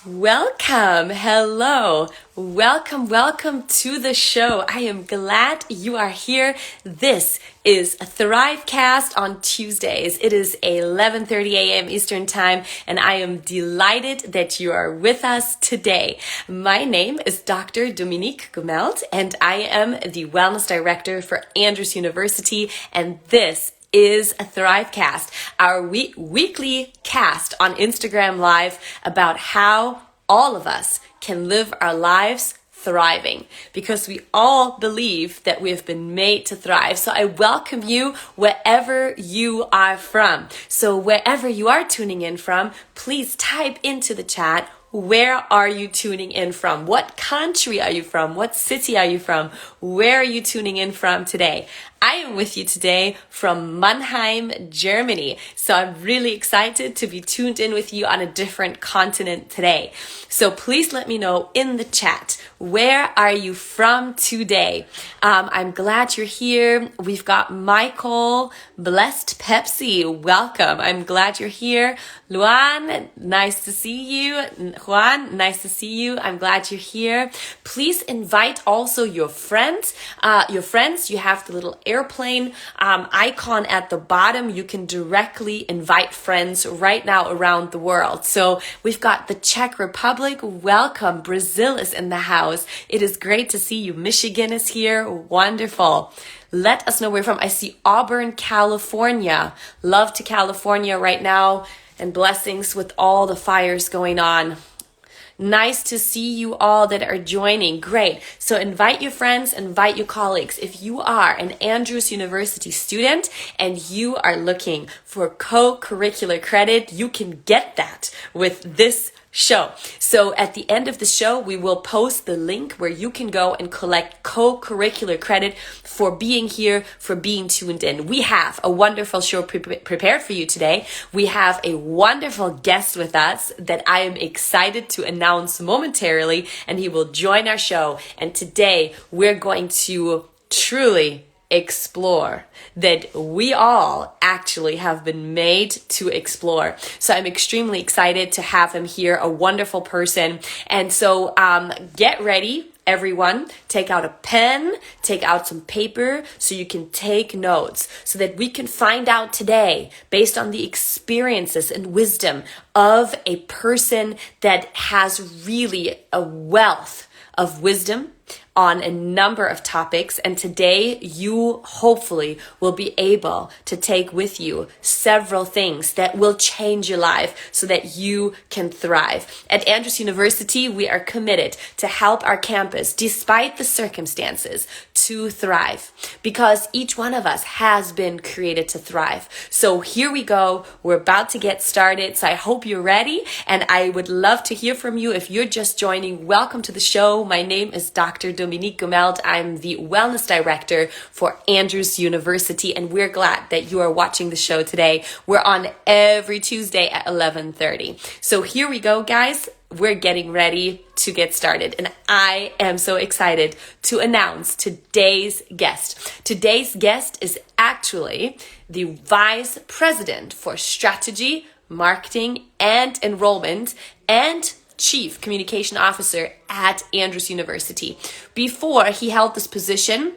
Welcome. Hello. Welcome to the show. I am glad you are here. This is ThriveCast on Tuesdays. It is 11:30 a.m. Eastern Time, and I am delighted that you are with us today. My name is Dr. Dominique Gummelt, and I am the Wellness Director for Andrews University, and this is a ThriveCast, our weekly cast on Instagram Live about how all of us can live our lives thriving, because we all believe that we have been made to thrive. So I welcome you wherever you are from. So wherever you are tuning in from, please type into the chat, where are you tuning in from? What country are you from? What city are you from? Where are you tuning in from today? I am with you today from Mannheim, Germany. So I'm really excited to be tuned in with you on a different continent today. So please let me know in the chat, where are you from today? I'm glad you're here. We've got Michael, Blessed Pepsi, welcome. I'm glad you're here. Luan, nice to see you. Juan, nice to see you. I'm glad you're here. Please invite also your friends. You have the little airplane icon at the bottom. You can directly invite friends right now around the world. So we've got the Czech Republic. Welcome. Brazil is in the house. It is great to see you. Michigan is here. Wonderful. Let us know where you're from. I see Auburn, California. Love to California right now, and blessings with all the fires going on. Nice to see you all that are joining. Great. So invite your friends, invite your colleagues. If you are an Andrews University student and you are looking for co-curricular credit, you can get that with this show. So at the end of the show, we will post the link where you can go and collect co-curricular credit for being here, for being tuned in. We have a wonderful show prepared for you today. We have a wonderful guest with us that I am excited to announce momentarily, and he will join our show. And today we're going to truly explore that we all actually have been made to explore. So I'm extremely excited to have him here, a wonderful person. And so get ready, everyone. Take out a pen, take out some paper so you can take notes, so that we can find out today, based on the experiences and wisdom of a person that has really a wealth of wisdom on a number of topics. And today you hopefully will be able to take with you several things that will change your life so that you can thrive. At Andrews University, we are committed to help our campus, despite the circumstances, to thrive, because each one of us has been created to thrive. So here we go. We're about to get started. So I hope you're ready, and I would love to hear from you. If you're just joining, welcome to the show. My name is Dr. Dominique Gummelt. I'm the Wellness Director for Andrews University, and we're glad that you are watching the show today. We're on every Tuesday at 11:30. So here we go, guys. We're getting ready to get started, and I am so excited to announce today's guest. Today's guest is actually the Vice President for Strategy, Marketing, and Enrollment, and Chief Communication Officer at Andrews University. Before he held this position,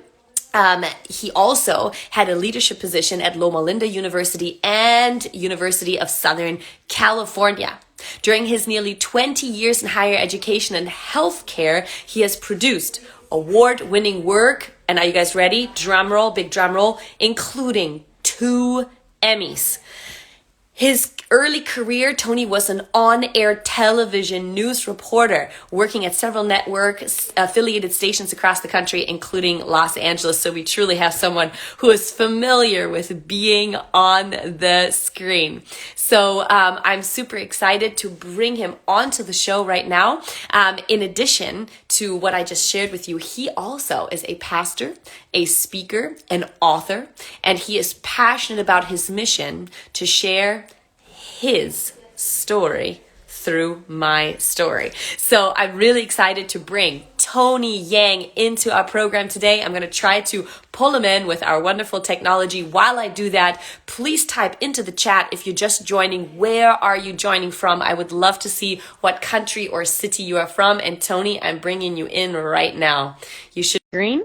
he also had a leadership position at Loma Linda University and University of Southern California. During his nearly 20 years in higher education and healthcare, he has produced award-winning work. And are you guys ready? Drum roll, big drum roll, including 2 Emmys. His early career, Tony was an on-air television news reporter working at several network affiliated stations across the country, including Los Angeles. So we truly have someone who is familiar with being on the screen. So I'm super excited to bring him onto the show right now. In addition to what I just shared with you, he also is a pastor, a speaker, an author, and he is passionate about his mission to share his story through my story. So I'm really excited to bring Tony Yang into our program today. I'm going to try to pull him in with our wonderful technology. While I do that, please type into the chat if you're just joining. Where are you joining from? I would love to see what country or city you are from. And Tony, I'm bringing you in right now. You should green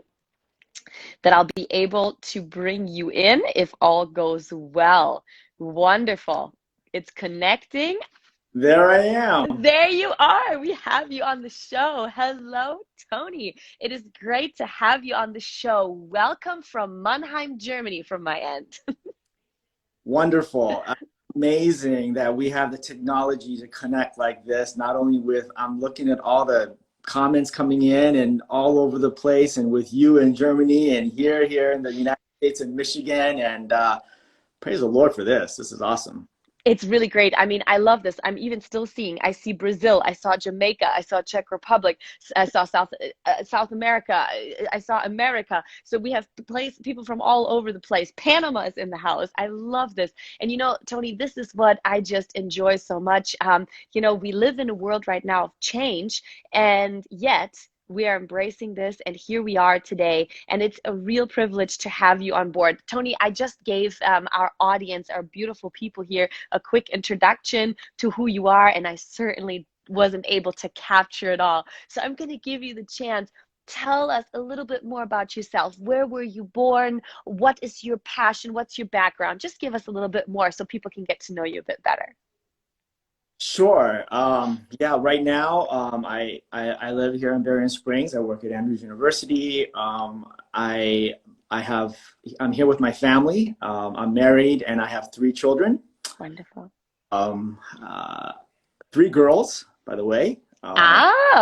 that I'll be able to bring you in if all goes well. Wonderful. It's connecting. There I am. There you are. We have you on the show. Hello, Tony. It is great to have you on the show. Welcome from Mannheim, Germany, from my end. Wonderful. Amazing that we have the technology to connect like this. Not only with, I'm looking at all the comments coming in and all over the place, and with you in Germany and here in the United States and Michigan. And praise the Lord for this. This is awesome. It's really great. I mean, I love this. I'm even still seeing. I see Brazil. I saw Jamaica. I saw Czech Republic. I saw South America. I saw America. So we have people from all over the place. Panama is in the house. I love this. And you know, Tony, this is what I just enjoy so much. You know, we live in a world right now of change, and yet we are embracing this, and here we are today, and it's a real privilege to have you on board. Tony, I just gave our audience, our beautiful people here, a quick introduction to who you are, and I certainly wasn't able to capture it all. So I'm going to give you the chance. Tell us a little bit more about yourself. Where were you born? What is your passion? What's your background? Just give us a little bit more so people can get to know you a bit better. Sure. Yeah, right now, I live here in Berrien Springs. I work at Andrews University. I'm here with my family. I'm married and I have 3 children. Wonderful. 3 girls, by the way.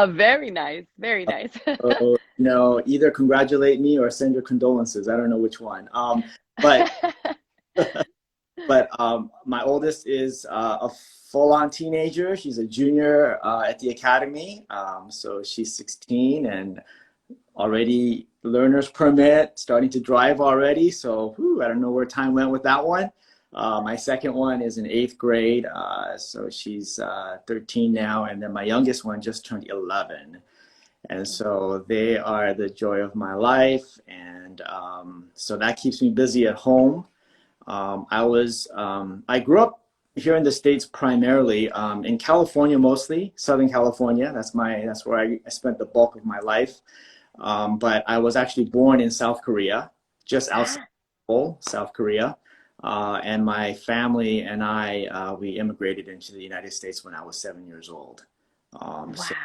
Very nice. Very nice. So, you know, either congratulate me or send your condolences. I don't know which one. But my oldest is a full-on teenager. She's a junior at the academy. So she's 16 and already learner's permit, starting to drive already. So I don't know where time went with that one. My second one is in 8th grade. So she's 13 now. And then my youngest one just turned 11. And so they are the joy of my life. And so that keeps me busy at home. I grew up here in the States primarily, in California mostly, Southern California. That's where I spent the bulk of my life. But I was actually born in South Korea, just outside of Seoul, South Korea. And my family and we immigrated into the United States when I was 7 years old. Wow. So,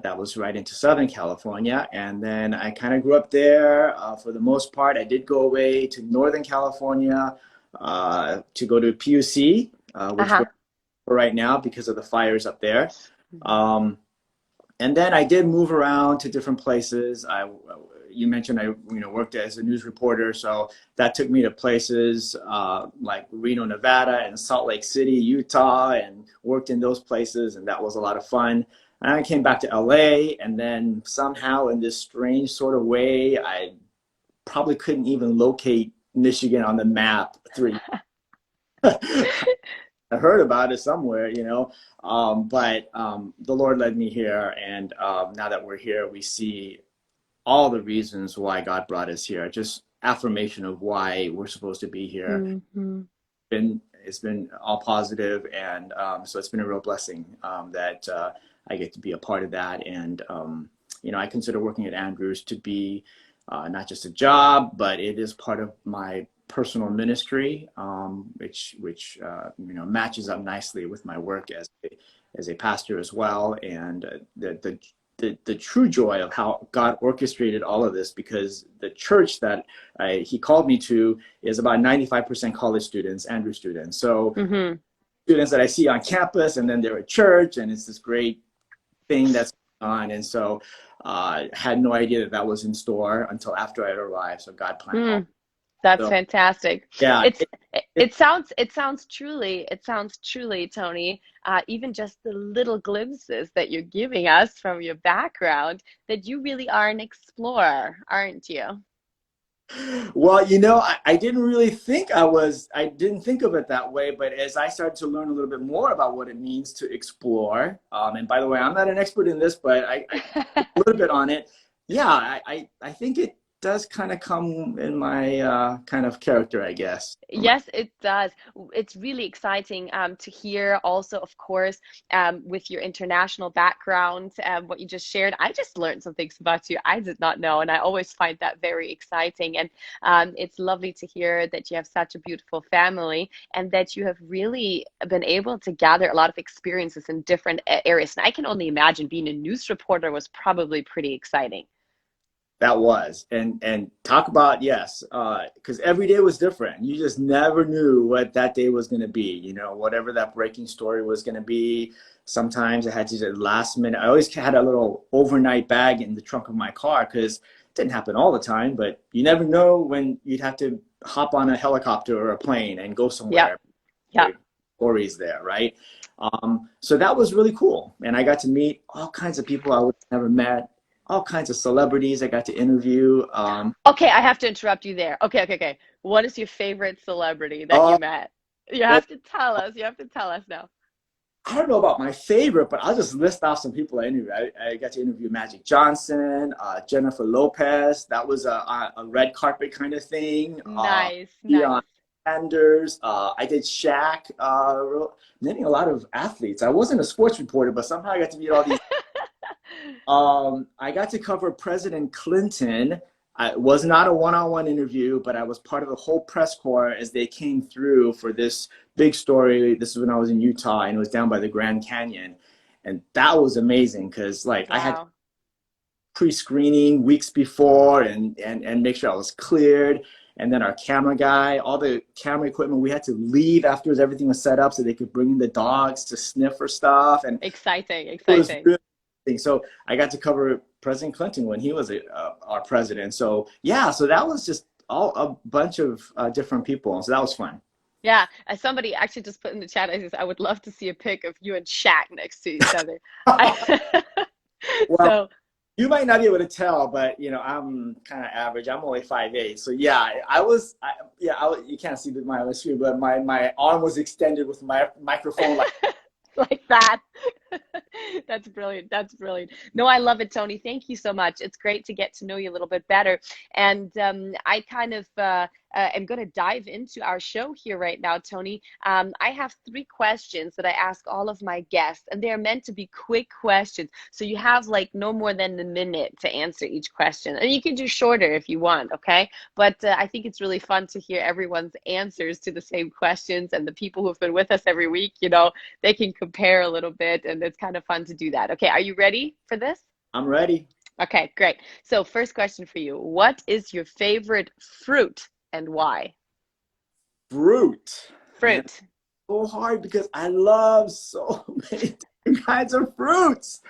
that was right into Southern California. And then I kind of grew up there for the most part. I did go away to Northern California to go to PUC, which we're right now because of the fires up there. And then I did move around to different places. You mentioned I worked as a news reporter, so that took me to places like Reno, Nevada, and Salt Lake City, Utah, and worked in those places, and that was a lot of fun. And I came back to LA, and then somehow in this strange sort of way, I probably couldn't even locate Michigan on the map. I heard about it somewhere, but the Lord led me here. And now that we're here, we see all the reasons why God brought us here, just affirmation of why we're supposed to be here. Mm-hmm. It's been all positive, and so it's been a real blessing that I get to be a part of that. And, I consider working at Andrews to be not just a job, but it is part of my personal ministry, which matches up nicely with my work as a pastor as well. And the true joy of how God orchestrated all of this, because the church that he called me to is about 95% college students, Andrews students. So students that I see on campus, and then they're at church, and it's this great thing that's on. And so had no idea that was in store until after I arrived. So God planned all. That's fantastic. Yeah, it sounds truly, Tony, even just the little glimpses that you're giving us from your background, that you really are an explorer, aren't you? Well, I didn't really think I didn't think of it that way, but as I started to learn a little bit more about what it means to explore, and by the way, I'm not an expert in this, but I a little bit on it. Yeah, I think it does kind of come in my kind of character, I guess. Yes, it does. It's really exciting to hear also, of course, with your international background, what you just shared. I just learned some things about you I did not know, and I always find that very exciting. And it's lovely to hear that you have such a beautiful family and that you have really been able to gather a lot of experiences in different areas. And I can only imagine being a news reporter was probably pretty exciting. That was, and talk about, yes, because every day was different. You just never knew what that day was going to be. Whatever that breaking story was going to be. Sometimes I had to do last minute. I always had a little overnight bag in the trunk of my car because it didn't happen all the time. But you never know when you'd have to hop on a helicopter or a plane and go Yeah, somewhere. yeah. Stories there, right? So that was really cool, and I got to meet all kinds of people I would have never met, all kinds of celebrities I got to interview. Okay, I have to interrupt you there. Okay, okay, okay. What is your favorite celebrity that you Oh, met? You well, have to tell us. You have to tell us now. I don't know about my favorite, but I'll just list off some people I interviewed. I got to interview Magic Johnson, Jennifer Lopez. That was a red carpet kind of thing. Nice, Deion nice. Sanders. I did Shaq. Naming a lot of athletes. I wasn't a sports reporter, but somehow I got to meet all these. I got to cover President Clinton. It was not a one-on-one interview, but I was part of the whole press corps as they came through for this big story. This is when I was in Utah, and it was down by the Grand Canyon. And that was amazing because, like, I had Wow. pre-screening weeks before and make sure I was cleared. And then our camera guy, all the camera equipment, we had to leave after everything was set up so they could bring in the dogs to sniff for stuff. And Exciting, it was exciting. really interesting. So I got to cover President Clinton when he was our president. So yeah, so that was just all a bunch of different people. So that was fun. Yeah, as somebody actually just put in the chat, I says, I would love to see a pic of you and Shaq next to each other. I, Well, so, you might not be able to tell, but I'm kind of average. I'm only 5'8". So yeah, I was, you can't see my screen, but my arm was extended with my microphone like. like that. That's brilliant. That's brilliant. No, I love it, Tony. Thank you so much. It's great to get to know you a little bit better. And I kind of am going to dive into our show here right now, Tony. I have three questions that I ask all of my guests, and they're meant to be quick questions. So you have like no more than a minute to answer each question. And you can do shorter if you want, okay? But I think it's really fun to hear everyone's answers to the same questions, and the people who've been with us every week, they can compare a little bit, and it's kind of fun to do that. Okay, are you ready for this? I'm ready. Okay, great. So first question for you. What is your favorite fruit and why? Fruit. Man, Fruit. so hard because I love so many different kinds of fruits.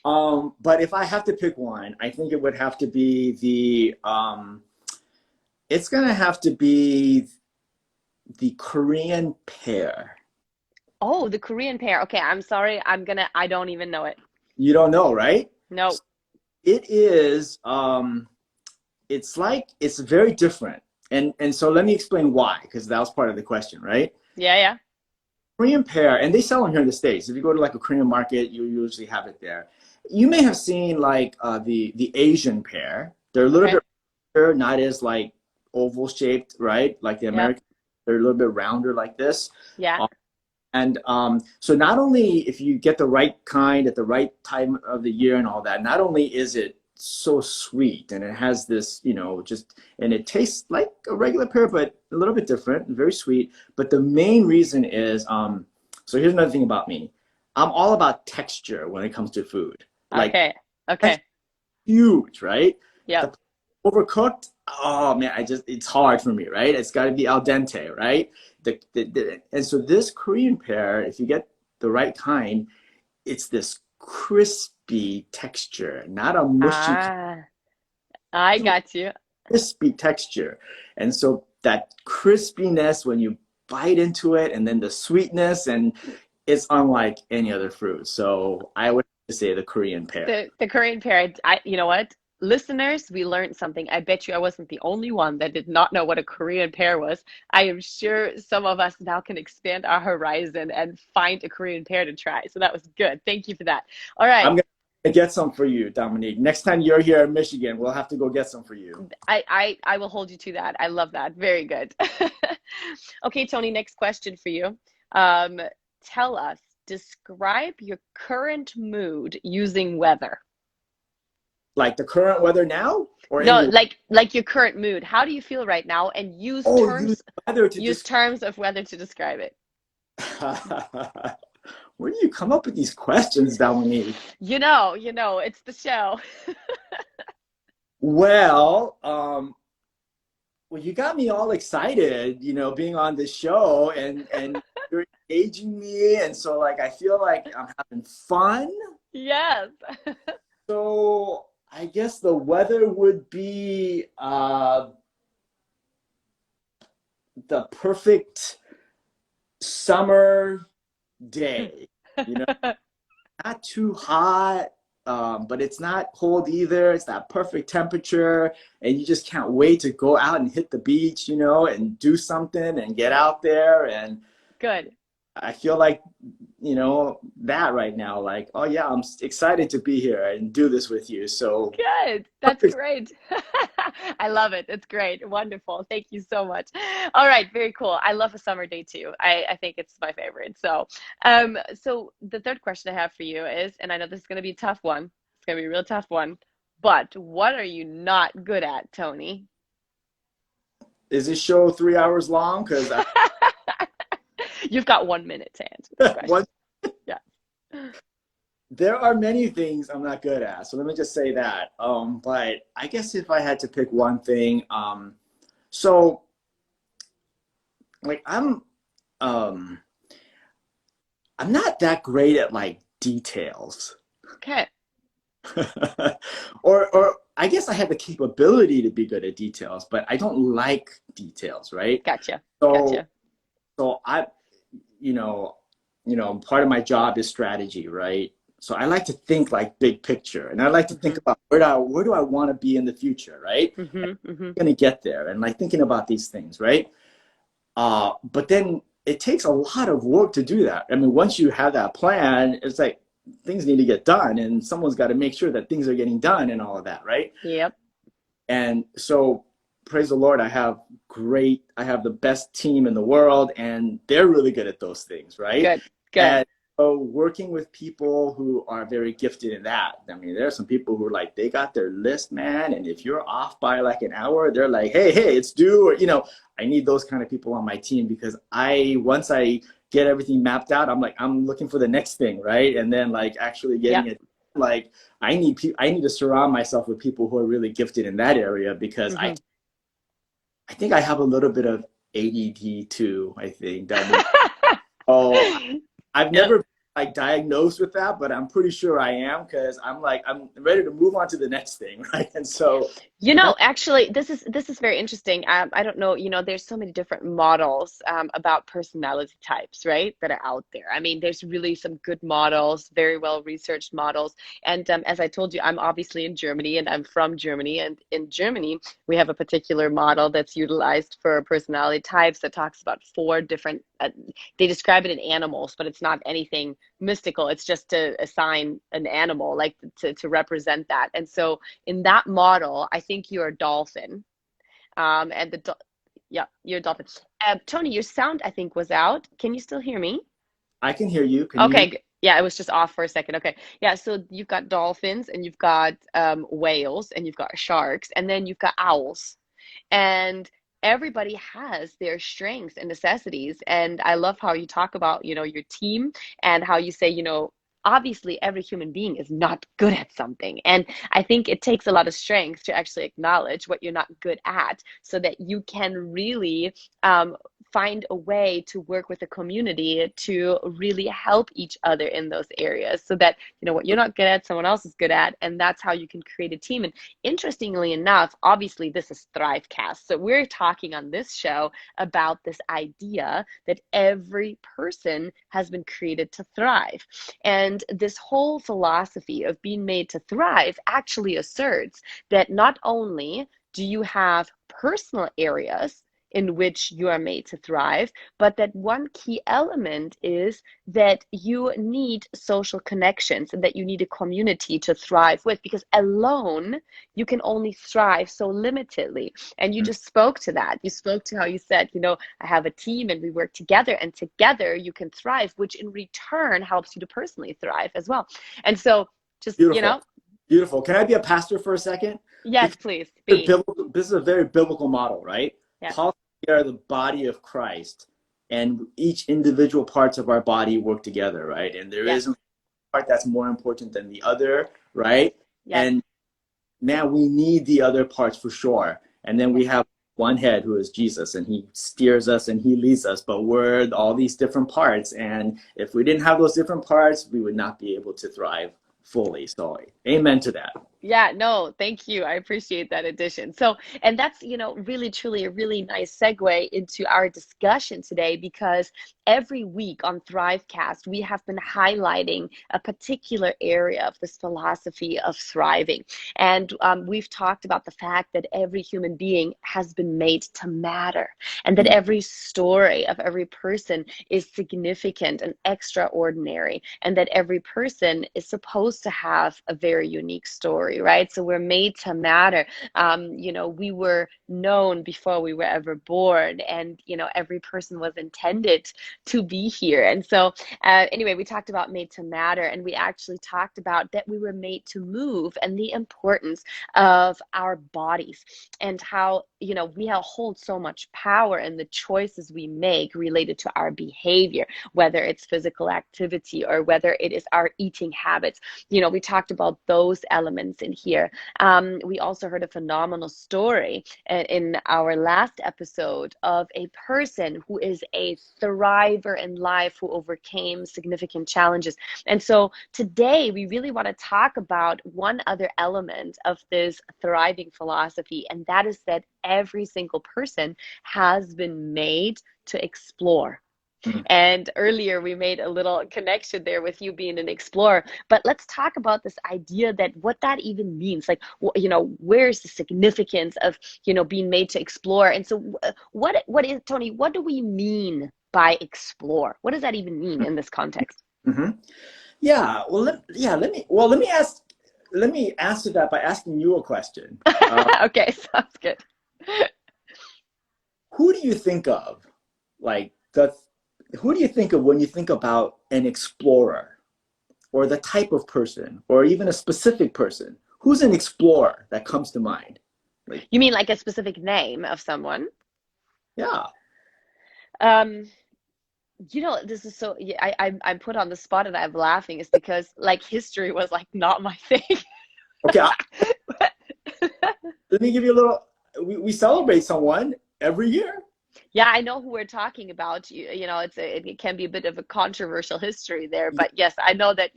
But if I have to pick one, I think it would have to be it's gonna have to be the Korean pear. Oh, the Korean pear. Okay, I'm sorry. I don't even know it. You don't know, right? No. It is, it's very different. And so let me explain why, because that was part of the question, right? Yeah, yeah. Korean pear, and they sell them here in the States. If you go to like a Korean market, you usually have it there. You may have seen like the Asian pear. They're a little Okay. bit bigger, not as like oval shaped, right? Like the Yep. American, they're a little bit rounder like this. Yeah. And so not only if you get the right kind at the right time of the year and all that, not only is it so sweet and it has this, and it tastes like a regular pear, but a little bit different, very sweet. But the main reason is, so here's another thing about me. I'm all about texture when it comes to food. Like, Okay. that's Okay. huge, right? Yep. The overcooked, oh man, it's hard for me, right? It's got to be al dente, right? And so this Korean pear, if you get the right kind, it's this crispy texture, not a mushy, Ah, I got you. crispy texture. And so that crispiness when you bite into it, and then the sweetness, and it's unlike any other fruit. So I would say the Korean pear. The Korean pear, you know what? listeners, we learned something. I bet you I wasn't the only one that did not know what a Korean pear was. I am sure some of us now can expand our horizon and find a Korean pear to try. So that was good. Thank you for that. All I'm right. gonna get some for you, Dominique. Next time you're here in Michigan, we'll have to go get some for you. I will hold you to that. I love that. Very good. Okay, Tony, next question for you. Um, Tell us, describe your current mood using weather. Like the current weather now, or No, any? like your current mood. How do you feel right now? And Oh, use weather to use describe. terms of weather to describe it. Where do you come up with these questions, Dominique? It's the show. Well, well, you got me all excited, being on the show and you're engaging me, and so like I feel like I'm having fun. Yes. So I guess the weather would be the perfect summer day. You know, not too hot, but it's not cold either. It's that perfect temperature, and you just can't wait to go out and hit the beach, and do something and get out there. And Good. I feel like, that right now, like, oh yeah, I'm excited to be here and do this with you. So Good. That's perfect. great. I love it. It's great. Wonderful. Thank you so much. All right, very cool. I love a summer day too. I think it's my favorite. So the third question I have for you is, and I know this is going to be a tough one. It's going to be a real tough one. But what are you not good at, Tony? Is this show 3 hours long? Because I You've got 1 minute to answer this question. one Yeah. there are many things I'm not good at. So let me just say that. But I guess if I had to pick one thing, so like um I'm not that great at like details. Okay. Or I guess I have the capability to be good at details, but I don't like details, right? Gotcha. So Gotcha. so I you know, part of my job is strategy, right? So I like to think like big picture, and I like to think Mm-hmm. about where do I want to be in the future, right? Mm-hmm. Mm-hmm. I'm gonna get there, and like thinking about these things, right? But then it takes a lot of work to do that. I mean, once you have that plan, it's like things need to get done, and someone's got to make sure that things are getting done and all of that, right? Yep. And so, praise the Lord, I have the best team in the world, and they're really good at those things, right? Good. Good. And so, working with people who are very gifted in that. I mean, there are some people who are like, they got their list, man, and if you're off by like an hour, they're like, hey, it's due, or, I need those kind of people on my team because once I get everything mapped out, I'm looking for the next thing, right? And then like actually getting Yep. it, like I need to surround myself with people who are really gifted in that area because I Mm-hmm. I think I have a little bit of ADD too. I think that oh I've Yep. never like diagnosed with that, but I'm pretty sure I am because I'm ready to move on to the next thing, right? And so that's Actually, this is very interesting. I don't know, there's so many different models about personality types, right, that are out there. I mean, there's really some good models, very well researched models. And as I told you, I'm obviously in Germany and I'm from Germany. And in Germany, we have a particular model that's utilized for personality types that talks about four different, they describe it in animals, but it's not anything mystical. It's just to assign an animal, like to represent that. And so in that model, I think you're a dolphin. And yeah, you're a dolphin. Tony, your sound, I think, was out. Can you still hear me? I can hear you. Can you hear Okay, me? yeah, it was just off for a second. Okay, yeah, so you've got dolphins and you've got whales and you've got sharks and then you've got owls. And everybody has their strengths and necessities. And I love how you talk about, your team and how you say, obviously every human being is not good at something. And I think it takes a lot of strength to actually acknowledge what you're not good at so that you can really find a way to work with the community to really help each other in those areas, so that, what you're not good at, someone else is good at, and that's how you can create a team. And interestingly enough, obviously this is ThriveCast, so we're talking on this show about this idea that every person has been created to thrive. And this whole philosophy of being made to thrive actually asserts that not only do you have personal areas in which you are made to thrive, but that one key element is that you need social connections and that you need a community to thrive with, because alone you can only thrive so limitedly. And you just spoke to that. You spoke to how you said, I have a team and we work together, and together you can thrive, which in return helps you to personally thrive as well. And so just, Beautiful. Beautiful. Can I be a pastor for a second? Yes, please. This is a very biblical model, right? Yeah. Paul, we are the body of Christ, and each individual parts of our body work together, right? And there isn't a part that's more important than the other, right? Yes. And man, we need the other parts for sure. And then we have one head, who is Jesus, and he steers us and he leads us, but we're all these different parts. And if we didn't have those different parts, we would not be able to thrive fully. So amen to that. Yeah, no, thank you. I appreciate that addition. So, and that's, really, truly a really nice segue into our discussion today, because every week on ThriveCast, we have been highlighting a particular area of this philosophy of thriving. And we've talked about the fact that every human being has been made to matter, and that every story of every person is significant and extraordinary, and that every person is supposed to have a very unique story, right? So we're made to matter. We were known before we were ever born, and every person was intended to be here. And so anyway, we talked about made to matter, and we actually talked about that we were made to move, and the importance of our bodies, and how we hold so much power in the choices we make related to our behavior, whether it's physical activity or whether it is our eating habits. We talked about those elements in here. We also heard a phenomenal story in our last episode of a person who is a thriver in life, who overcame significant challenges. And so today we really want to talk about one other element of this thriving philosophy, and that is that every single person has been made to explore. And earlier we made a little connection there with you being an explorer, but let's talk about this idea that what that even means. Like, where's the significance of, being made to explore? And so what is, Tony, what do we mean by explore? What does that even mean in this context? Mm-hmm. Yeah. Well, let me answer that by asking you a question. Okay. Sounds good. Who do you think of? Who do you think of when you think about an explorer, or the type of person, or even a specific person? Who's an explorer that comes to mind? You mean like a specific name of someone? Yeah. This is so, I'm put on the spot and I'm laughing, is because history was not my thing. Okay. Let me give you a little, we celebrate someone every year. Yeah, I know who we're talking about. It can be a bit of a controversial history there, but yes, I know that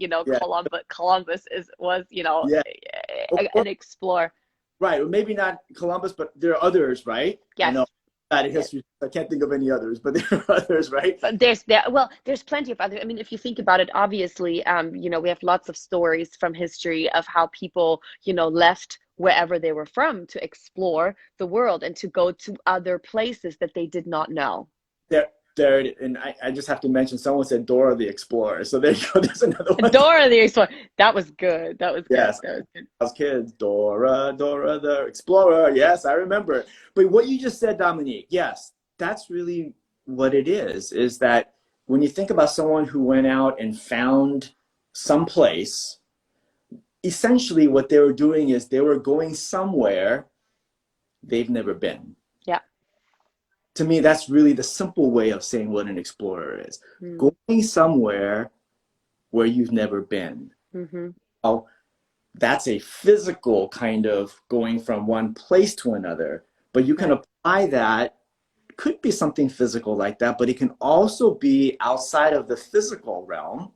Columbus was an explorer. Right, or maybe not Columbus, but there are others, right? Yes. I know that in history, I can't think of any others, but there are others, right? But there's plenty of others. I mean, if you think about it, obviously, we have lots of stories from history of how people, left wherever they were from to explore the world and to go to other places that they did not know. And I just have to mention, someone said Dora the Explorer. So there you go. There's another one. Dora the Explorer. That was good. That was good. Yes. That was good. As kids, Dora the Explorer. Yes, I remember. But what you just said, Dominique, yes, that's really what it is that when you think about someone who went out and found some place, essentially what they were doing is they were going somewhere they've never been. Yeah. To me, that's really the simple way of saying what an explorer is. Going somewhere where you've never been. Mm-hmm. Oh, that's a physical kind of going from one place to another, but you can apply that could be something physical like that, but it can also be outside of the physical realm.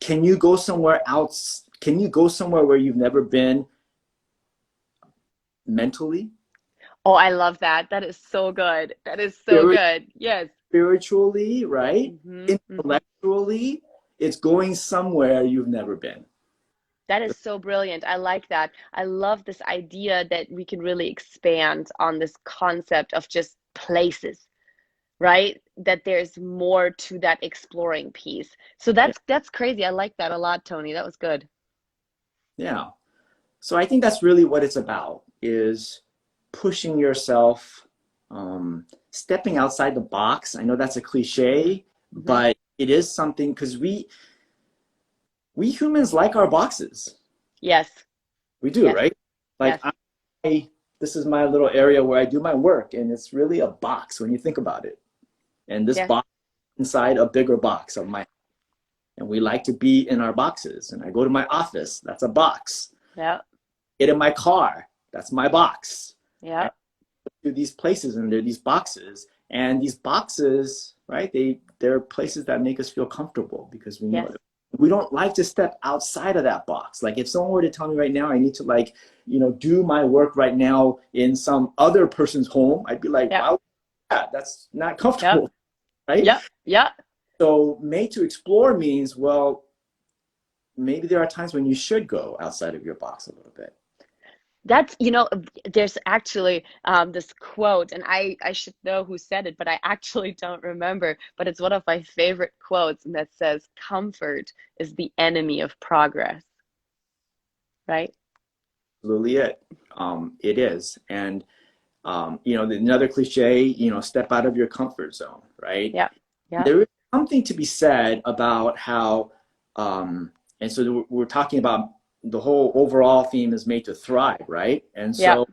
Can you go somewhere else? Can you go somewhere where you've never been mentally, Oh, I love that. That is so good. That is so spirit, good. Yes. spiritually, right? Hmm. Intellectually, it's going somewhere you've never been. That is so brilliant. I like that. I love this idea that we can really expand on this concept of just places, right? That there's more to that exploring piece. So Yeah. that's crazy. I like that a lot, Tony. That was good. Yeah. So I think that's really what it's about, is pushing yourself, stepping outside the box. I know that's a cliche, Hmm. but it is something, because we humans like our boxes. Yes. We do, Yes. right? Like Yes. this is my little area where I do my work, and it's really a box when you think about it. And this Yes. box inside a bigger box of my, and we like to be in our boxes. And I go to my office, that's a box. Yeah. Get in my car, that's my box. Yeah. To these places, and there are these boxes, and these boxes, right, they're places that make us feel comfortable, because we know Yes. that we don't like to step outside of that box. Like if someone were to tell me right now I need to, like, do my work right now in some other person's home, I'd be like, Yeah. wow, that's not Yeah. comfortable. Right? Yeah. Yeah. So made to explore means, well, maybe there are times when you should go outside of your box a little bit. That's, there's actually this quote, and I should know who said it, but I actually don't remember. But it's one of my favorite quotes, and that says, "Comfort is the enemy of progress." Right? Absolutely it is. And another cliche, step out of your comfort zone, right? Yeah. Yeah. There is something to be said about how, and so we're talking about the whole overall theme is made to thrive, right? And Yeah. so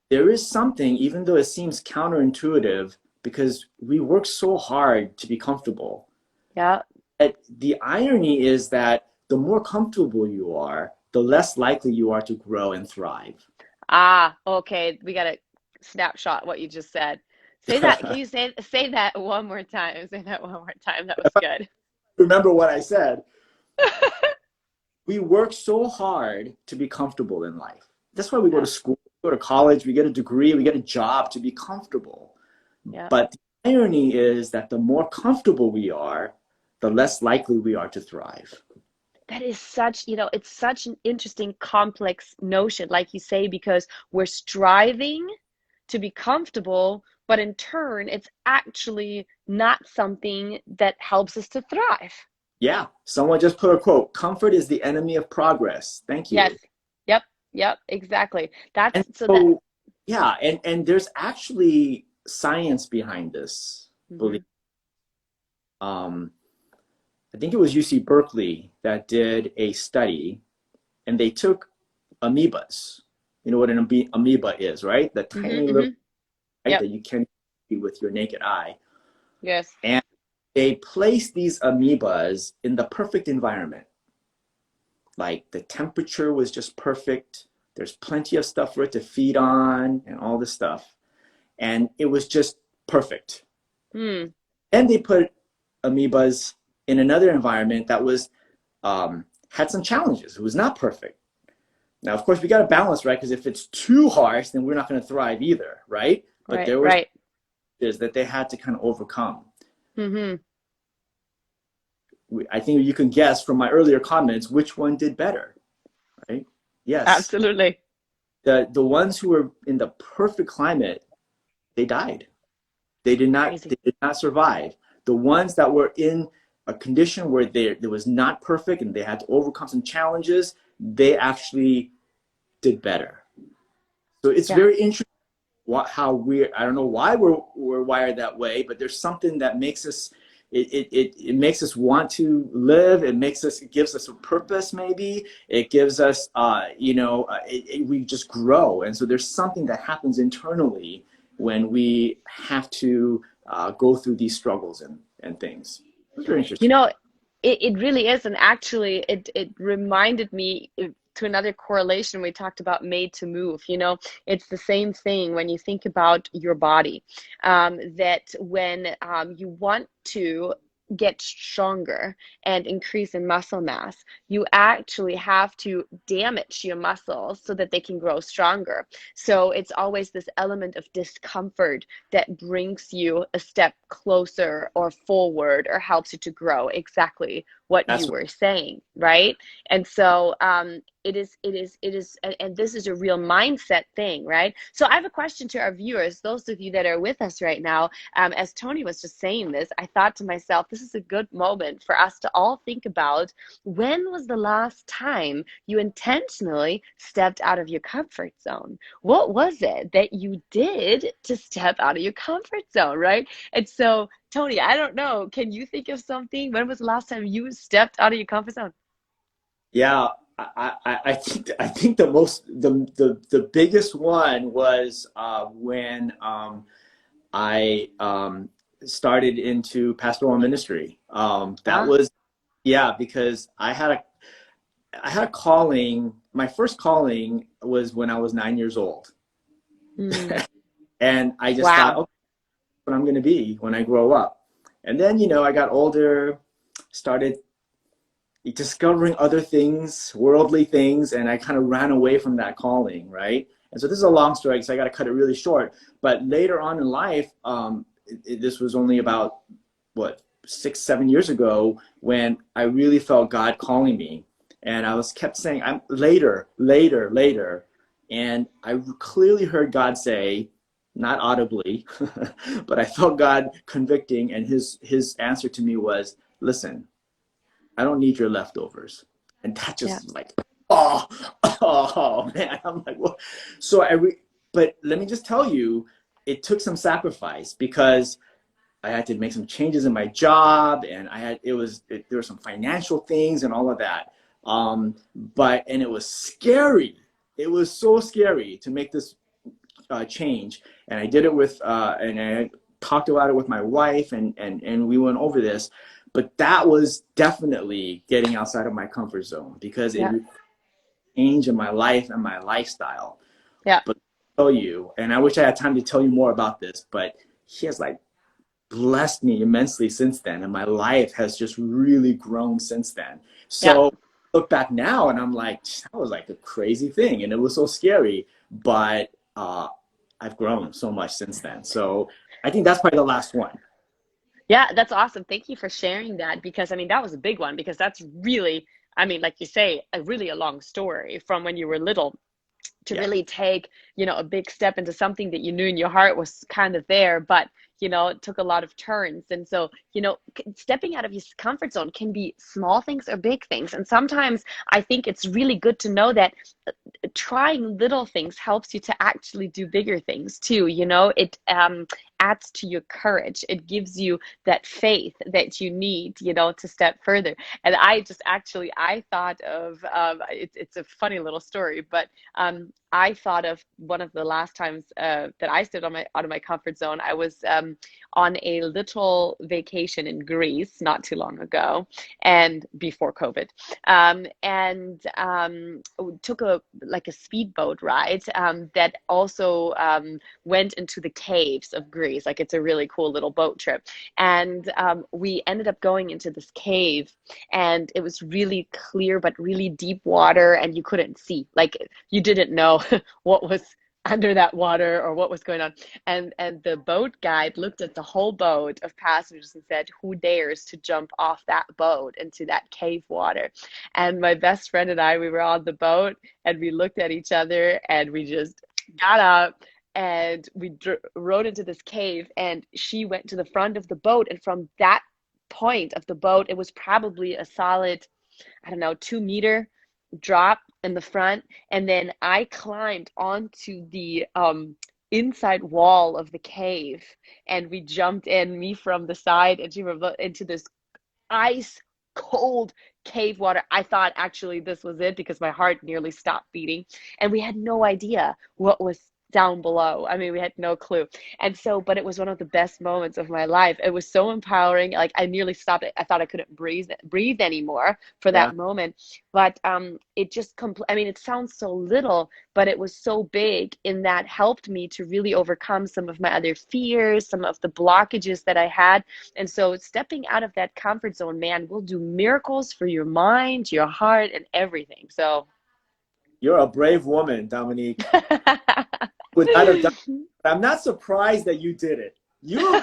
there is something, even though it seems counterintuitive, because we work so hard to be comfortable. Yeah. And the irony is that the more comfortable you are, the less likely you are to grow and thrive. Ah, okay. We got a snapshot what you just said. Say that. Can you say that one more time? Say that one more time. That was good. Remember what I said. We work so hard to be comfortable in life. That's why we go to Yeah. school, we go to college, we get a degree, we get a job to be comfortable. Yeah. But the irony is that the more comfortable we are, the less likely we are to thrive. That is such, it's such an interesting, complex notion, like you say, because we're striving to be comfortable, but in turn, it's actually not something that helps us to thrive. Yeah, someone just put a quote, comfort is the enemy of progress. Thank Yes. you. Yep. Yep. Exactly. That's And so that. so, yeah, and there's actually science behind this belief. Mhm. Um, I think it was UC Berkeley that did a study, and they took amoebas. You know what an amoeba is, right? The Mhm. tiny little, Mhm. right, Yep. that you can't see with your naked eye. Yes. And they placed these amoebas in the perfect environment. Like the temperature was just perfect. There's plenty of stuff for it to feed on and all this stuff. And it was just perfect. Hmm. And they put amoebas in another environment that was had some challenges. It was not perfect. Now, of course, we got to balance, right? Because if it's too harsh, then we're not going to thrive either, right? But Right. there was Right. is that they had to kind of overcome. Mhm. I think you can guess from my earlier comments which one did better, right? Yes, Absolutely. the ones who were in the perfect climate, they died. They Crazy. did not survive. The ones that were in a condition where there was not perfect and they had to overcome some challenges, they actually did better. So it's Yeah. very interesting how we're, I don't know why we're wired that way, but there's something that makes us, it makes us want to live. It gives us a purpose. Maybe it gives us we just grow. And so there's something that happens internally when we have to go through these struggles and things. It's very You interesting. know, it really is. And actually, it reminded me. to another correlation, we talked about made to move. You know, it's the same thing when you think about your body, that when you want to get stronger and increase in muscle mass, you actually have to damage your muscles so that they can grow stronger. So it's always this element of discomfort that brings you a step closer or forward or helps you to grow, exactly what you That's were saying, right? And so and this is a real mindset thing, right? So I have a question to our viewers, those of you that are with us right now. As Tony was just saying this, I thought to myself, this is a good moment for us to all think about, when was the last time you intentionally stepped out of your comfort zone? What was it that you did to step out of your comfort zone, right? And so, Tony, I don't know, can you think of something? When was the last time you stepped out of your comfort zone? Yeah, I think the biggest one was when I started into pastoral ministry. That Ah, was, yeah, because I had a calling. My first calling was when I was 9 years old, mm, and I just thought, wow. okay, what I'm going to be when I grow up. And then, I got older, started discovering other things, worldly things, and I kind of ran away from that calling, right? And so this is a long story, so I got to cut it really short. But later on in life, this was only about what 6, 7 years ago when I really felt God calling me, and I was kept saying, "I'm later, later, later," and I clearly heard God say, not audibly, but I felt God convicting, and His answer to me was, "Listen, I don't need your leftovers." And that Yeah, just like, oh, oh man. I'm like, what? So but let me just tell you, it took some sacrifice because I had to make some changes in my job, and there were some financial things and all of that. And it was scary. It was so scary to make this change. And I did it and I talked about it with my wife, and we went over this. But that was definitely getting outside of my comfort zone because it yeah, required change in my life and my lifestyle. yeah, But I'll tell you, and I wish I had time to tell you more about this, but he has like blessed me immensely since then, and my life has just really grown since then. yeah. So I look back now and I'm like, that was like a crazy thing, and it was so scary, but I've grown so much since then. So I think that's probably the last one. Yeah, that's awesome. Thank you for sharing that, because I mean that was a big one, because that's really, I mean, like you say, a long story from when you were little to Yeah. really take, a big step into something that you knew in your heart was kind of there, but it took a lot of turns. And so, stepping out of your comfort zone can be small things or big things. And sometimes I think it's really good to know that trying little things helps you to actually do bigger things too. It adds to your courage. It gives you that faith that you need, to step further. And I thought of, it's a funny little story, but I thought of one of the last times that I stepped out of my comfort zone. I was on a little vacation in Greece not too long ago, and before COVID, and took a speedboat ride that also went into the caves of Greece. Like, it's a really cool little boat trip, and we ended up going into this cave, and it was really clear but really deep water, and you couldn't see, like, you didn't know what was under that water or what was going on. And the boat guide looked at the whole boat of passengers and said, "Who dares to jump off that boat into that cave water?" And my best friend and I, we were on the boat, and we looked at each other, and we just got up, and we rode into this cave, and she went to the front of the boat, and from that point of the boat, it was probably a solid, I don't know, 2 meter drop in the front. And then I climbed onto the inside wall of the cave, and we jumped in, me from the side and she from into this ice cold cave water. I thought actually this was it, because my heart nearly stopped beating, and we had no idea what was down below. I mean, we had no clue. And so, but it was one of the best moments of my life. It was so empowering. Like I nearly stopped it. I thought I couldn't breathe anymore for Yeah. that moment. But it just I mean, it sounds so little, but it was so big in that helped me to really overcome some of my other fears, some of the blockages that I had. And so stepping out of that comfort zone, man, will do miracles for your mind, your heart, and everything. So You're a brave woman, Dominique. Would not have done. I'm not surprised that you did it. You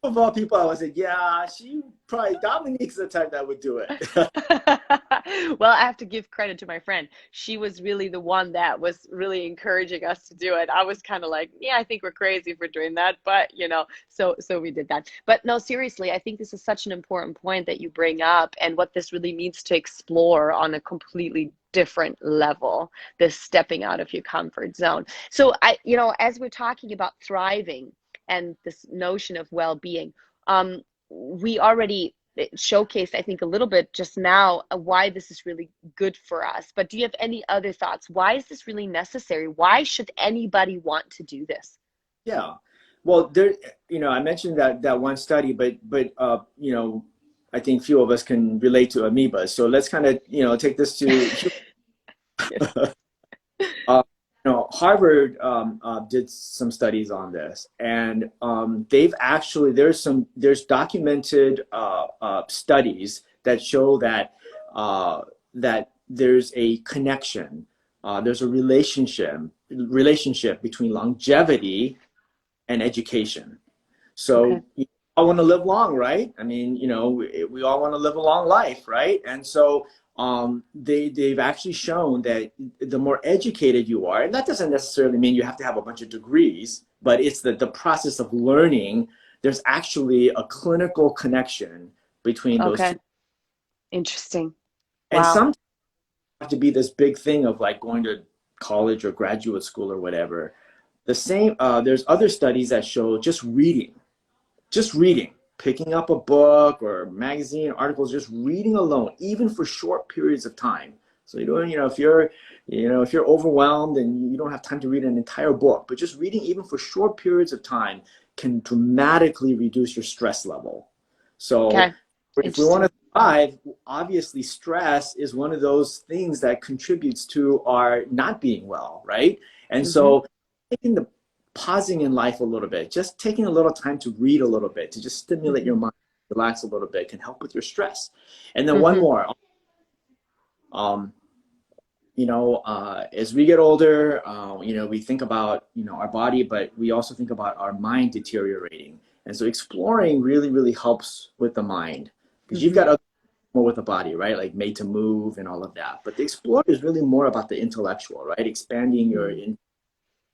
of all people, I was like, yeah, she probably Dominique's the type that would do it. Well, I have to give credit to my friend. She was really the one that was really encouraging us to do it. I was kind of like, yeah, I think we're crazy for doing that, but so we did that. But no, seriously, I think this is such an important point that you bring up, and what this really means to explore on a completely different level, this stepping out of your comfort zone. So as we're talking about thriving and this notion of well-being, we already showcased, I think, a little bit just now why this is really good for us. But do you have any other thoughts? Why is this really necessary? Why should anybody want to do this? Yeah. Well, there, I mentioned that one study, but I think few of us can relate to amoebas. So let's kind of, take this to Harvard did some studies on this, and they've actually there's documented studies that show that that there's a connection, there's a relationship between longevity and education. Okay. So we all want to live long, right? I mean, we all want to live a long life, right? And so they've actually shown that the more educated you are, and that doesn't necessarily mean you have to have a bunch of degrees, but it's the process of learning. There's actually a clinical connection between those Okay. two. Interesting. And Wow. sometimes it have to be this big thing of like going to college or graduate school or whatever. The same, there's other studies that show just reading, picking up a book or magazine articles, just reading alone, even for short periods of time. So if you're overwhelmed and you don't have time to read an entire book, but just reading even for short periods of time can dramatically reduce your stress level. So Okay. if we want Interesting. to thrive, obviously stress is one of those things that contributes to our not being well, right? And Mm-hmm. so pausing in life a little bit, just taking a little time to read a little bit, to just stimulate Mm-hmm. your mind, relax a little bit, can help with your stress. And then one Mm-hmm. more, um, as we get older, we think about, our body, but we also think about our mind deteriorating. And so exploring really, really helps with the mind, because you've Mm-hmm. got other more with the body, right? Like made to move and all of that. But the explorer is really more about the intellectual, right? Expanding your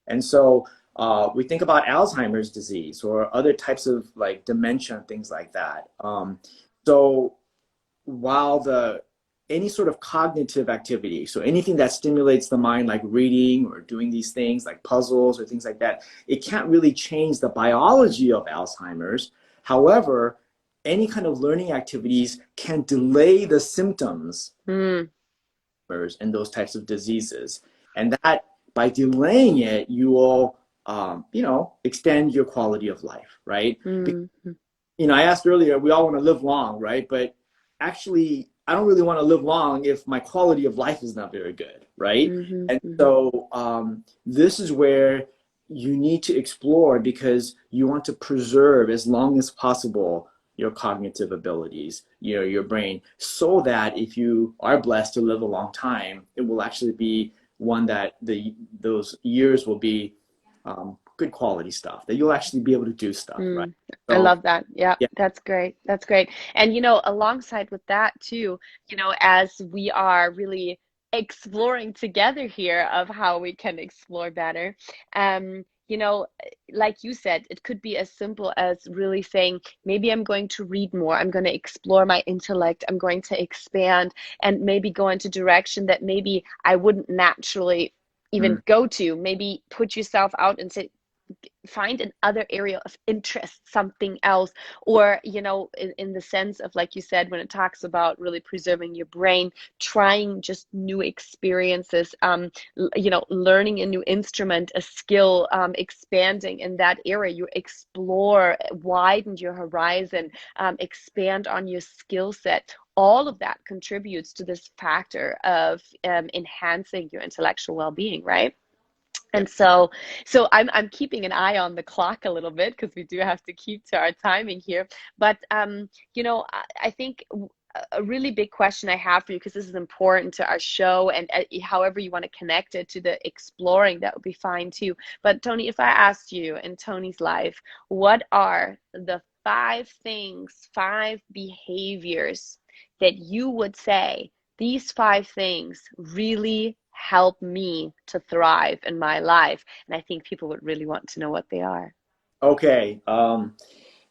and so we think about Alzheimer's disease or other types of like dementia and things like that. So while any sort of cognitive activity, so anything that stimulates the mind, like reading or doing these things like puzzles or things like that, it can't really change the biology of Alzheimer's. However, any kind of learning activities can delay the symptoms Mm. and those types of diseases. And that by delaying it, you will, extend your quality of life, right? Because, Mm-hmm. I asked earlier, we all want to live long, right? But actually, I don't really want to live long if my quality of life is not very good, right? Mm-hmm. And Mm-hmm. so this is where you need to explore, because you want to preserve as long as possible your cognitive abilities, your brain, so that if you are blessed to live a long time, it will actually be one that those years will be good quality stuff, that you'll actually be able to do stuff, right? I So love that. Yeah, yeah, that's great. That's great. And alongside with that too, as we are really exploring together here of how we can explore better, um, you know, like you said, it could be as simple as really saying, maybe I'm going to read more, I'm going to explore my intellect, I'm going to expand and maybe go into direction that maybe I wouldn't naturally mm, even go to. Maybe put yourself out and say, find another area of interest, something else, or, in the sense of, like you said, when it talks about really preserving your brain, trying just new experiences, learning a new instrument, a skill, expanding in that area. You explore, widen your horizon, expand on your skill set. All of that contributes to this factor of enhancing your intellectual well-being, right? And so I'm keeping an eye on the clock a little bit, because we do have to keep to our timing here. But I think a really big question I have for you, because this is important to our show, and however you want to connect it to the exploring, that would be fine too. But Tony, if I asked you, in Tony's life, what are the 5 behaviors that you would say, these 5 things really help me to thrive in my life? And I think people would really want to know what they are. Okay.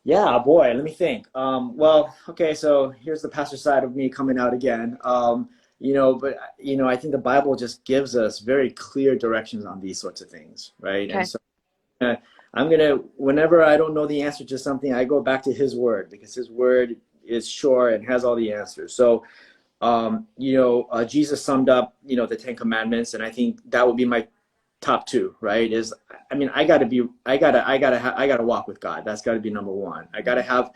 Yeah, boy, let me think. Well, okay, so here's the pastor side of me coming out again. I think the Bible just gives us very clear directions on these sorts of things, right? Okay. And so uh, whenever I don't know the answer to something, I go back to his word, because his word is sure and has all the answers. So, Jesus summed up, the 10 Commandments, and I think that would be my top 2, right? I gotta walk with God. That's gotta be number 1. I gotta have,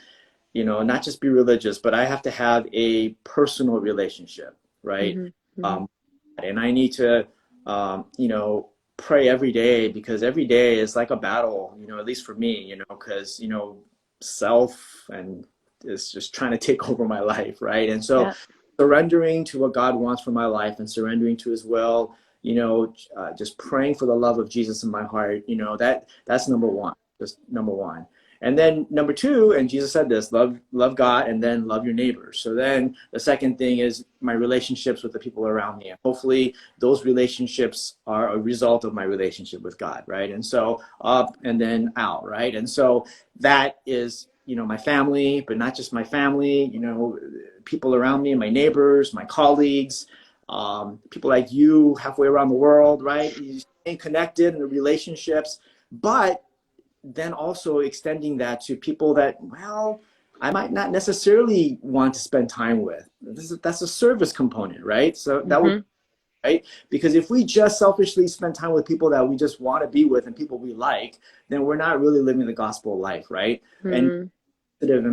not just be religious, but I have to have a personal relationship, right? Mm-hmm. Mm-hmm. And I need to, pray every day, because every day is like a battle, at least for me, because, self and is just trying to take over my life, right? And so, Yeah. surrendering to what God wants for my life and surrendering to his will, just praying for the love of Jesus in my heart, that's number 1, just number 1. And then number 2, and Jesus said this, love God, and then love your neighbors. So then the second thing is my relationships with the people around me. And hopefully those relationships are a result of my relationship with God, right? And so up and then out, right? And so that is, my family, but not just my family, people around me, my neighbors, my colleagues, people like you halfway around the world, right? You stay connected in the relationships, but then also extending that to people that, well, I might not necessarily want to spend time with. That's a service component, right? So that would, right? Because if we just selfishly spend time with people that we just want to be with and people we like, then we're not really living the gospel life, right? And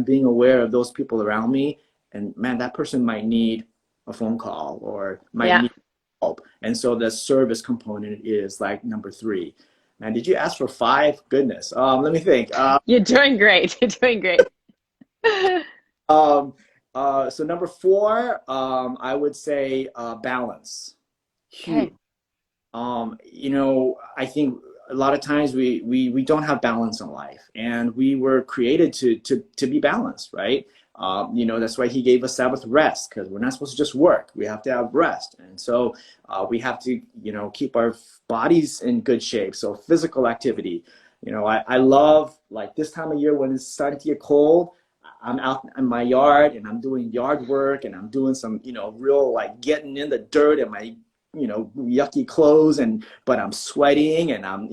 being aware of those people around me, and man, that person might need a phone call or might need help. And so the service component is like number 3. Man, did you ask for 5? Goodness. Let me think. You're doing great. You're doing great. So number 4, I would say balance. Huge. Okay. I think a lot of times we don't have balance in life, and we were created to be balanced, right? That's why he gave us Sabbath rest, because we're not supposed to just work. We have to have rest. And so we have to, keep our bodies in good shape. So physical activity, I love, like, this time of year when it's starting to get cold, I'm out in my yard and I'm doing yard work, and I'm doing some, real, like, getting in the dirt in my, yucky clothes, but I'm sweating, and I'm,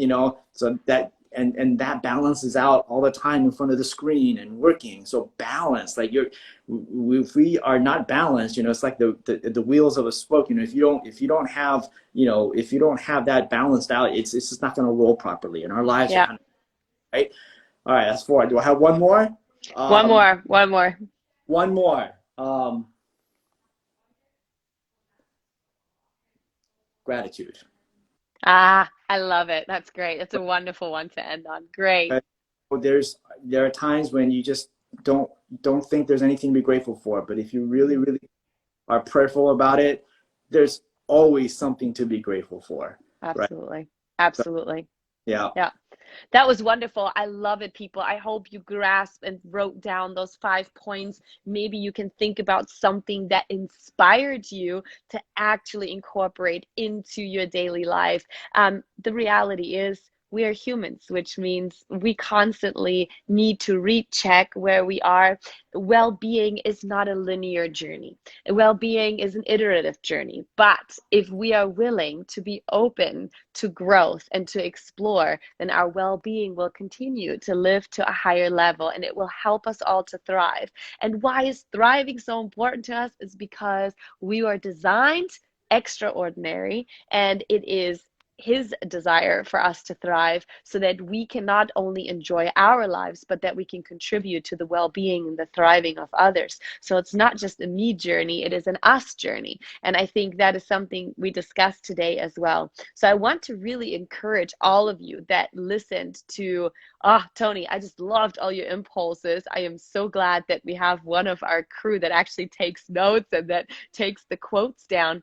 so that, and that balances out all the time in front of the screen and working. So balance, like, if we are not balanced, it's like the wheels of a spoke. If you don't have, if you don't have that balanced out, it's just not going to roll properly, and our lives are kind of, right. All right, that's 4. Do I have one more? One more. One more. Gratitude. I love it. That's great. That's a wonderful one to end on. Great. There are times when you just don't think there's anything to be grateful for, but if you really, really are prayerful about it, there's always something to be grateful for. Absolutely. Right? Absolutely. Yeah. Yeah. That was wonderful. I love it, people. I hope you grasped and wrote down those 5 points. Maybe you can think about something that inspired you to actually incorporate into your daily life. The reality is, we are humans, which means we constantly need to recheck where we are. Well-being is not a linear journey. Well-being is an iterative journey. But if we are willing to be open to growth and to explore, then our well-being will continue to live to a higher level, and it will help us all to thrive. And why is thriving so important to us? Is because we are designed extraordinary, and it is his desire for us to thrive so that we can not only enjoy our lives, but that we can contribute to the well-being and the thriving of others. So it's not just a me journey, it is an us journey. And I think that is something we discussed today as well. So I want to really encourage all of you that listened to, Tony, I just loved all your impulses. I am so glad that we have one of our crew that actually takes notes and that takes the quotes down.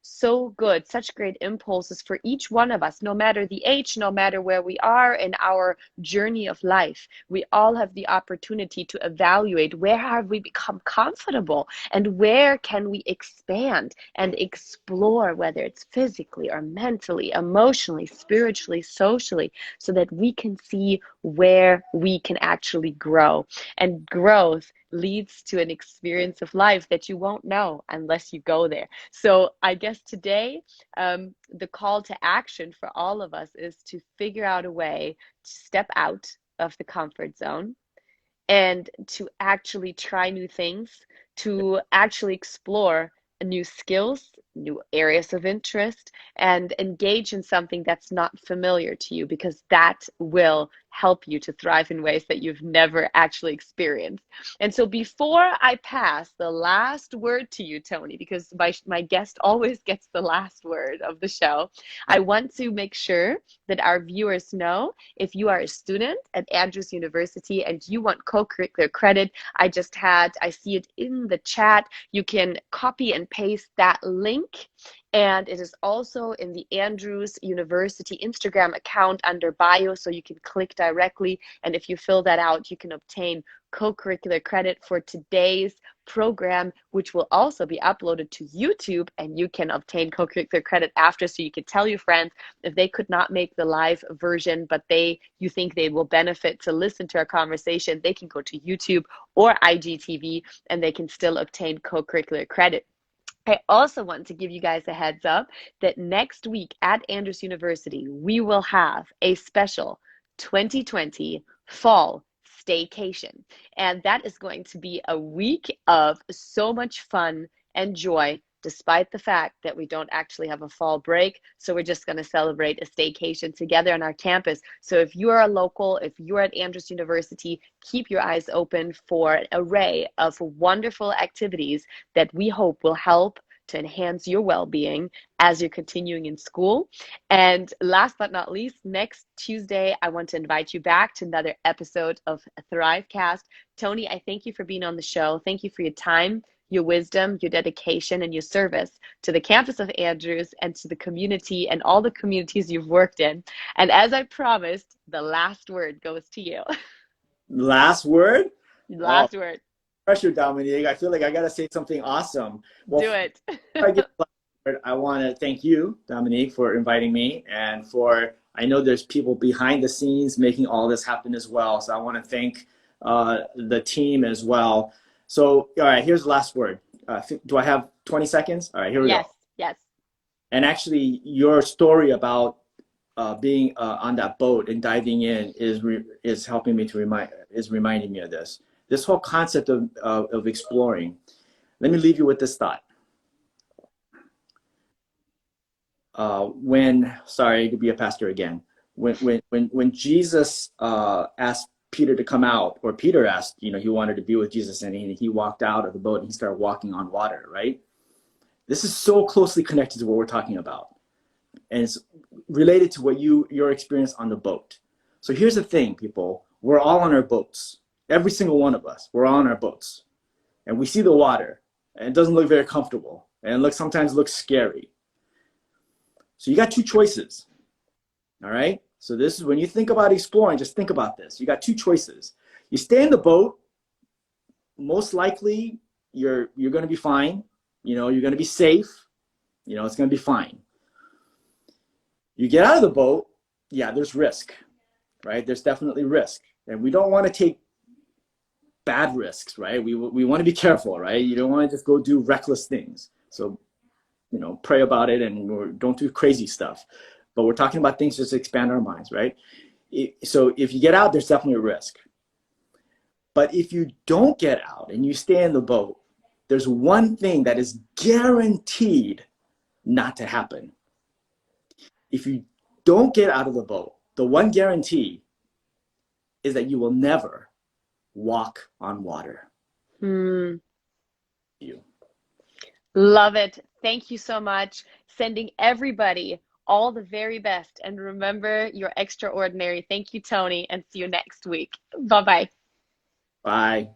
So good, such great impulses for each one of us, no matter the age, no matter where we are in our journey of life. We all have the opportunity to evaluate where have we become comfortable and where can we expand and explore, whether it's physically or mentally, emotionally, spiritually, socially, so that we can see where we can actually grow. And growth leads to an experience of life that you won't know unless you go there. So I guess today, the call to action for all of us is to figure out a way to step out of the comfort zone and to actually try new things, to actually explore new skills, new areas of interest, and engage in something that's not familiar to you, because that will help you to thrive in ways that you've never actually experienced. And so before I pass the last word to you, Tony, because my guest always gets the last word of the show, I want to make sure that our viewers know, if you are a student at Andrews University and you want co-curricular credit, I see it in the chat. You can copy and paste that link. And it is also in the Andrews University Instagram account under bio, so you can click directly. And if you fill that out, you can obtain co-curricular credit for today's program, which will also be uploaded to YouTube, and you can obtain co-curricular credit after, so you can tell your friends if they could not make the live version, but you think they will benefit to listen to our conversation, they can go to YouTube or IGTV and they can still obtain co-curricular credit. I also want to give you guys a heads up that next week at Andrews University, we will have a special 2020 fall staycation. And that is going to be a week of so much fun and joy, despite the fact that we don't actually have a fall break. So we're just going to celebrate a staycation together on our campus. So if you are a local, if you're at Andrews University, keep your eyes open for an array of wonderful activities that we hope will help to enhance your well-being as you're continuing in school. And last but not least, next Tuesday, I want to invite you back to another episode of ThriveCast. Tony, I thank you for being on the show. Thank you for your time, your wisdom, your dedication, and your service to the campus of Andrews and to the community and all the communities you've worked in. And as I promised, the last word goes to you. Last word? Last word. Pressure, Dominique. I feel like I got to say something awesome. Well, do it. I want to thank you, Dominique, for inviting me, and I know there's people behind the scenes making all this happen as well. So I want to thank the team as well. So, all right, here's the last word. Do I have 20 seconds? All right, here we go. Yes. And actually, your story about being on that boat and diving in is helping me reminding me of this. This whole concept of exploring. Let me leave you with this thought. Sorry to be a pastor again. When Jesus asked Peter to come out, or Peter asked, he wanted to be with Jesus, and he walked out of the boat and he started walking on water, right? This is so closely connected to what we're talking about. And it's related to your experience on the boat. So here's the thing, people. We're all on our boats. Every single one of us, we're all on our boats. And we see the water, and it doesn't look very comfortable. And it sometimes looks scary. So you got two choices, all right? So this is when you think about exploring, just think about this. You got two choices. You stay in the boat, most likely you're going to be fine. You're going to be safe. It's going to be fine. You get out of the boat, yeah, there's risk, right? There's definitely risk. And we don't want to take bad risks, right? We want to be careful, right? You don't want to just go do reckless things. So, pray about it and don't do crazy stuff. But we're talking about things just to expand our minds, right? So if you get out, there's definitely a risk. But if you don't get out and you stay in the boat, there's one thing that is guaranteed not to happen. If you don't get out of the boat, the one guarantee is that you will never walk on water. Hmm. You. Love it. Thank you so much. Sending everybody all the very best. And remember, you're extraordinary. Thank you, Tony, and see you next week. Bye bye. Bye.